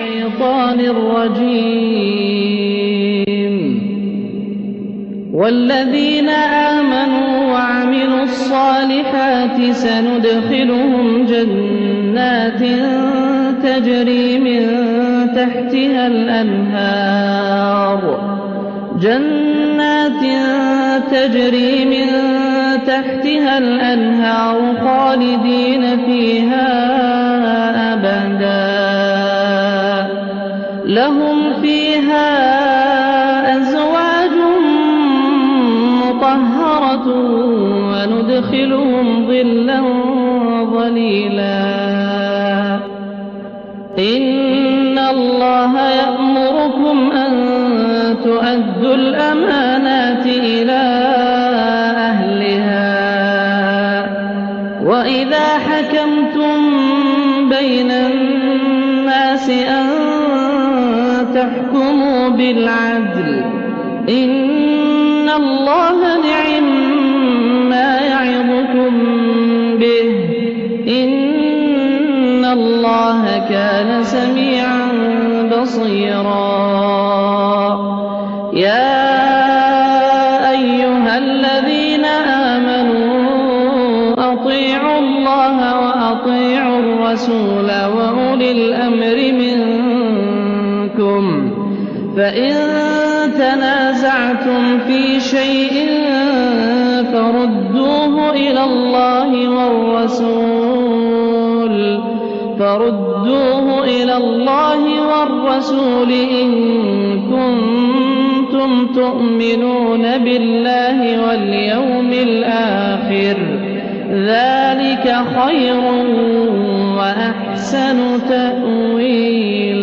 الشيطان الرجيم والذين آمنوا وعملوا الصالحات سندخلهم جنات تجري من تحتها الأنهار خالدين فيها أبدا لهم فيها أزواج مطهرة وندخلهم ظلا ظليلا إن الله يأمركم أن تؤدوا الأمانات إلى أهلها وإذا حكمتم بين الناس أن تحكموا بالعدل إن الله نعما يعظكم به إن الله كان سميعا بصيرا يا أيها الذين آمنوا أطيعوا الله وأطيعوا الرسول وأولي الأمر منكم فإن تنازعتم في شيء فردوه إلى الله والرسول إن كنتم تؤمنون بالله واليوم الآخر ذلك خير وأحسن تأويلا